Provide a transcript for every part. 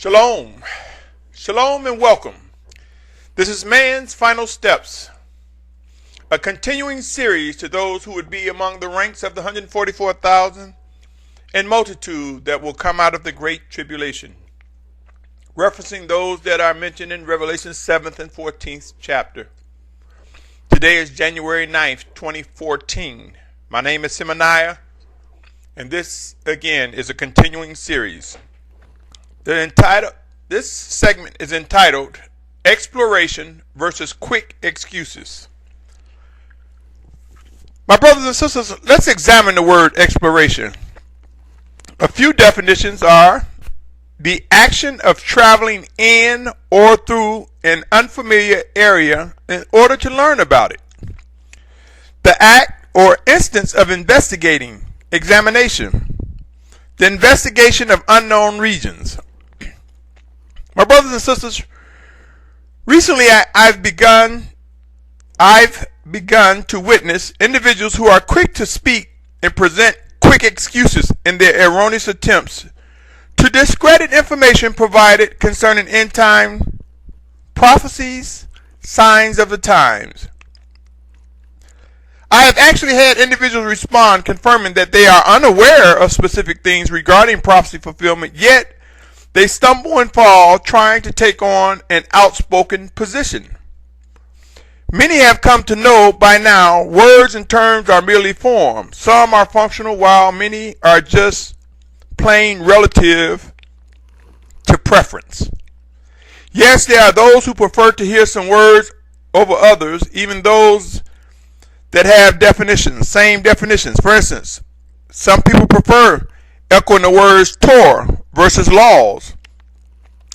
Shalom. Shalom and welcome. This is Man's Final Steps, a continuing series to those who would be among the ranks of the 144,000 and multitude that will come out of the Great Tribulation, referencing those that are mentioned in Revelation 7th and 14th chapter. Today is January 9th, 2014. My name is Symmanayah, and this, again, is a continuing series. This segment is entitled Exploration versus Quick Excuses. My brothers and sisters, let's examine the word exploration. A few definitions are the action of traveling in or through an unfamiliar area in order to learn about it. The act or instance of investigating, examination. The investigation of unknown regions. My brothers and sisters, recently I've begun to witness individuals who are quick to speak and present quick excuses in their erroneous attempts to discredit information provided concerning end time prophecies, signs of the times. I have actually had individuals respond confirming that they are unaware of specific things regarding prophecy fulfillment, yet they stumble and fall trying to take on an outspoken position. Many have come to know by now words and terms are merely form. Some are functional while many are just plain relative to preference. Yes, there are those who prefer to hear some words over others, even those that have definitions, same definitions. For instance, some people prefer echoing the words Torah versus laws.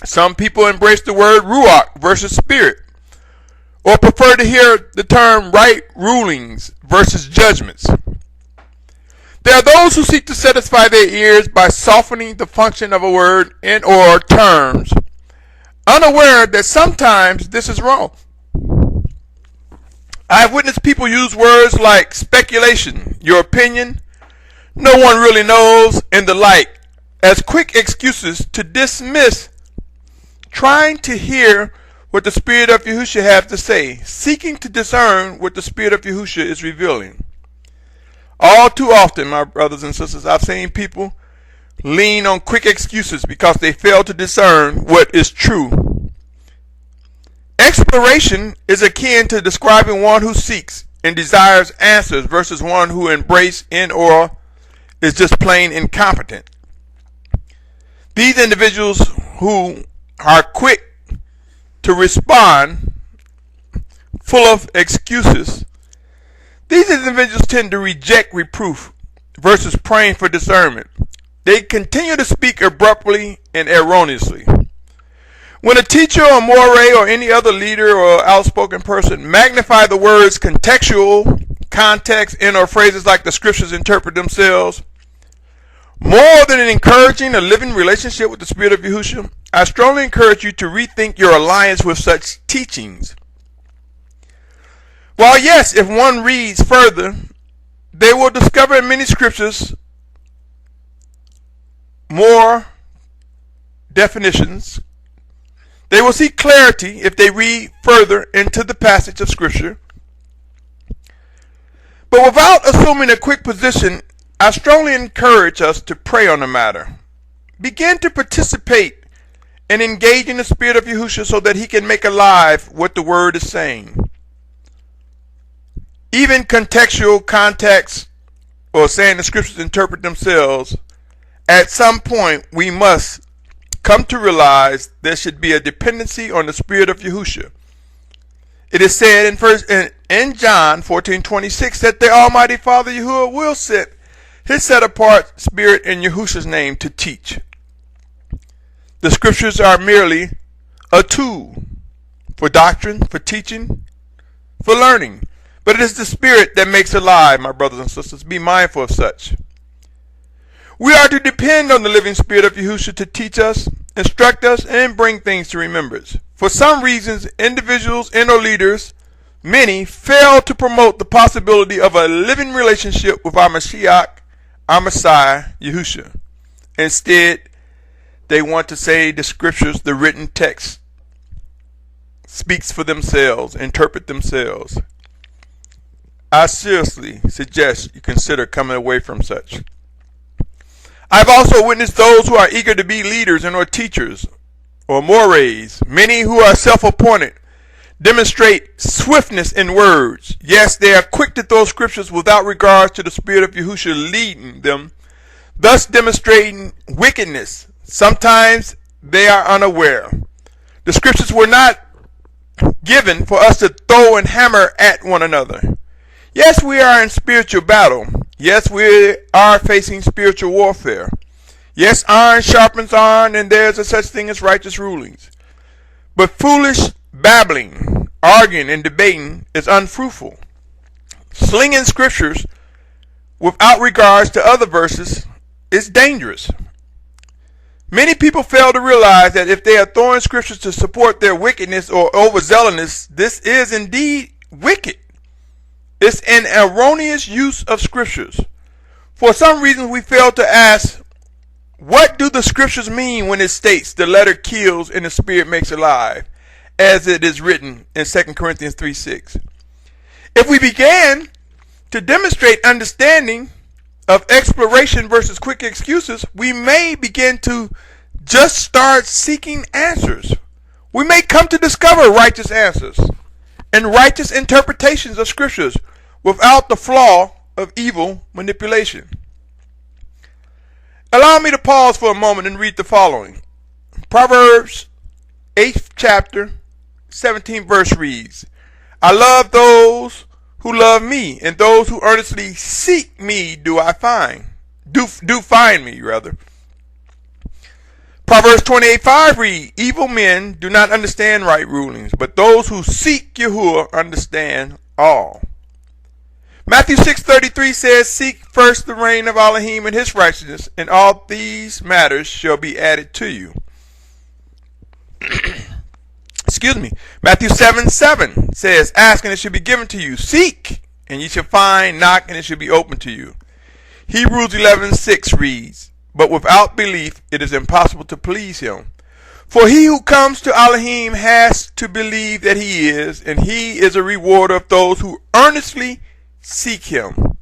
Some people embrace the word Ruach versus spirit, or prefer to hear the term right rulings versus judgments. There are those who seek to satisfy their ears by softening the function of a word and or terms, unaware that sometimes this is wrong. I have witnessed people use words like speculation, your opinion, no one really knows, and the like, as quick excuses to dismiss trying to hear what the Spirit of Yahushua has to say, seeking to discern what the Spirit of Yahushua is revealing. All too often, my brothers and sisters, I've seen people lean on quick excuses because they fail to discern what is true. Exploration is akin to describing one who seeks and desires answers versus one who embraces and or is just plain incompetent. These individuals who are quick to respond, full of excuses, these individuals tend to reject reproof versus praying for discernment. They continue to speak abruptly and erroneously. When a teacher or moray or any other leader or outspoken person magnify the words contextual, context, and or phrases like the scriptures interpret themselves, more than encouraging a living relationship with the Spirit of Yahushua, I strongly encourage you to rethink your alliance with such teachings. While yes, if one reads further, they will discover in many scriptures more definitions. They will see clarity if they read further into the passage of scripture. But without assuming a quick position, I strongly encourage us to pray on the matter. Begin to participate and engage in the Spirit of Yahushua so that he can make alive what the word is saying. Even contextual context, or saying the scriptures interpret themselves, at some point we must come to realize there should be a dependency on the Spirit of Yahushua. It is said in John 14:26 that the Almighty Father Yahuwah will send his set-apart Spirit in Yahushua's name to teach. The scriptures are merely a tool for doctrine, for teaching, for learning. But it is the Spirit that makes alive, my brothers and sisters. Be mindful of such. We are to depend on the living Spirit of Yahushua to teach us, instruct us, and bring things to remembrance. For some reasons, individuals and or leaders, many, fail to promote the possibility of a living relationship with our Mashiach, our Messiah, Yahushua. Instead, they want to say the scriptures, the written text, speaks for themselves, interpret themselves. I seriously suggest you consider coming away from such. I've also witnessed those who are eager to be leaders and or teachers or mores, many who are self-appointed, demonstrate swiftness in words. Yes, they are quick to throw scriptures without regard to the Spirit of Yahushua leading them, thus demonstrating wickedness. Sometimes they are unaware. The scriptures were not given for us to throw and hammer at one another. Yes, we are in spiritual battle. Yes, we are facing spiritual warfare. Yes, iron sharpens iron, and there's a such thing as righteous rulings. But foolish babbling, arguing, and debating is unfruitful. Slinging scriptures without regards to other verses is dangerous. Many people fail to realize that if they are throwing scriptures to support their wickedness or overzealousness, this is indeed wicked. It's an erroneous use of scriptures. For some reason, we fail to ask, what do the scriptures mean when it states the letter kills and the spirit makes alive, as it is written in 2 Corinthians 3:6? If we began to demonstrate understanding of exploration versus quick excuses, we may begin to just start seeking answers. We may come to discover righteous answers and righteous interpretations of scriptures without the flaw of evil manipulation. Allow me to pause for a moment and read the following. Proverbs 8th chapter, 17th verse reads, I love those who love me, and those who earnestly seek me do find me. Proverbs 28:5 read, evil men do not understand right rulings, but those who seek Yahuwah understand all. Matthew 6:33 says, seek first the reign of Elohim and his righteousness, and all these matters shall be added to you. Excuse me. Matthew 7:7 says, ask and it shall be given to you. Seek and ye shall find. Knock and it shall be opened to you. Hebrews 11:6 reads, but without belief it is impossible to please him. For he who comes to Elohim has to believe that he is, and he is a rewarder of those who earnestly seek him.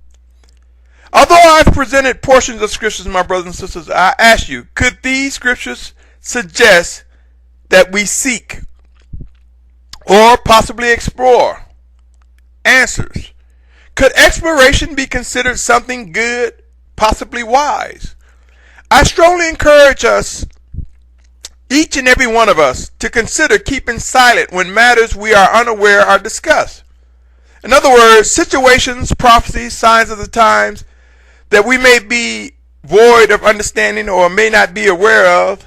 Although I've presented portions of scriptures, my brothers and sisters, I ask you, could these scriptures suggest that we seek or possibly explore answers? Could exploration be considered something good, possibly wise? I strongly encourage us, each and every one of us, to consider keeping silent when matters we are unaware are discussed. In other words, situations, prophecies, signs of the times that we may be void of understanding or may not be aware of,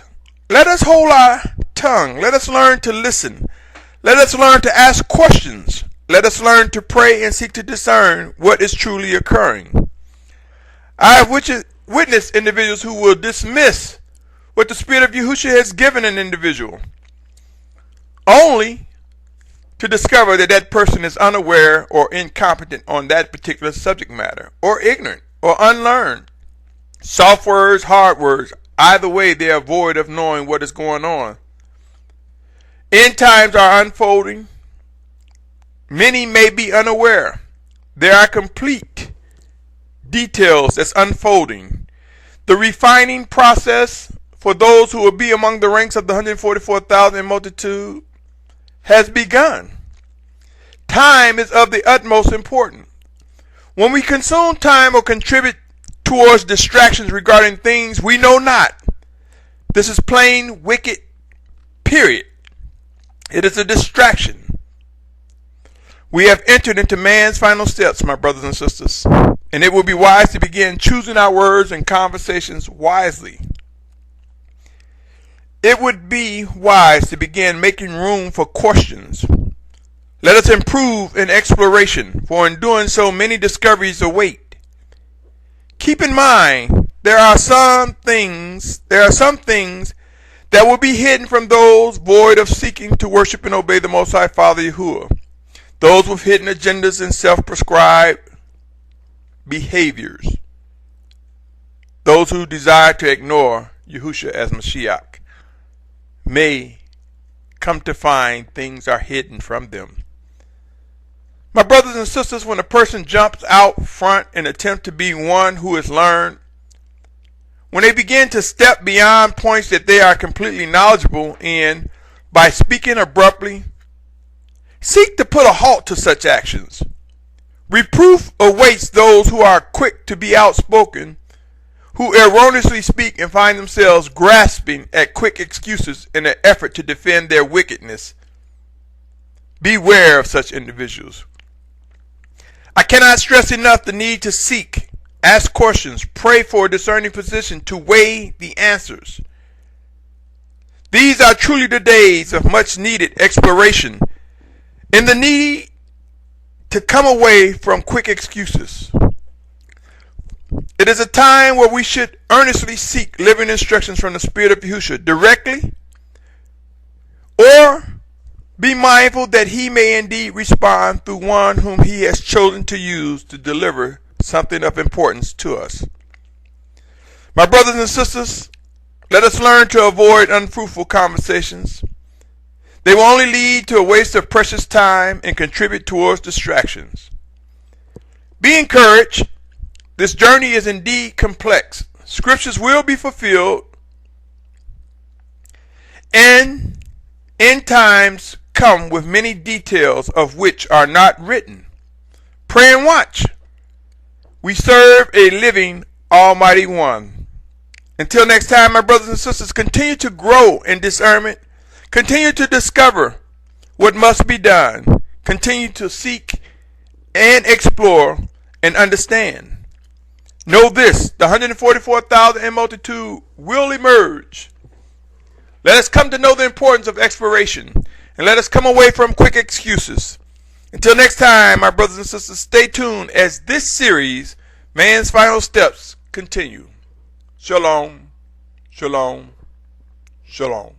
let us hold our tongue. Let us learn to listen. Let us learn to ask questions. Let us learn to pray and seek to discern what is truly occurring. I have witnessed individuals who will dismiss what the Spirit of Yahushua has given an individual, only to discover that that person is unaware or incompetent on that particular subject matter, or ignorant, or unlearned. Soft words, hard words, either way they are void of knowing what is going on. End times are unfolding. Many may be unaware. There are complete details that's unfolding. The refining process for those who will be among the ranks of the 144,000 in multitude has begun. Time is of the utmost importance. When we consume time or contribute towards distractions regarding things we know not, this is plain wicked, period. It is a distraction. We have entered into man's final steps, my brothers and sisters, and it will be wise to begin choosing our words and conversations wisely. It would be wise to begin making room for questions. Let us improve in exploration, for in doing so many discoveries await. Keep in mind, there are some things that will be hidden from those void of seeking to worship and obey the Most High Father Yahuwah. Those with hidden agendas and self-prescribed behaviors. Those who desire to ignore Yahushua as Mashiach, may come to find things are hidden from them. My brothers and sisters, when a person jumps out front and attempts to be one who is learned, when they begin to step beyond points that they are completely knowledgeable in by speaking abruptly, seek to put a halt to such actions. Reproof awaits those who are quick to be outspoken, who erroneously speak and find themselves grasping at quick excuses in an effort to defend their wickedness. Beware of such individuals. I cannot stress enough the need to seek, ask questions, pray for a discerning position to weigh the answers. These are truly the days of much needed exploration and the need to come away from quick excuses. It is a time where we should earnestly seek living instructions from the Spirit of Yahushua directly, or be mindful that he may indeed respond through one whom he has chosen to use to deliver something of importance to us. My brothers and sisters, let us learn to avoid unfruitful conversations. They will only lead to a waste of precious time and contribute towards distractions. Be encouraged. This journey is indeed complex. Scriptures will be fulfilled, and end times come with many details of which are not written. Pray and watch. We serve a living Almighty One. Until next time, my brothers and sisters, continue to grow in discernment. Continue to discover what must be done. Continue to seek and explore and understand. Know this, the 144,000 and multitude will emerge. Let us come to know the importance of exploration, and let us come away from quick excuses. Until next time, my brothers and sisters, stay tuned as this series, Man's Final Steps, continue. Shalom, shalom, shalom.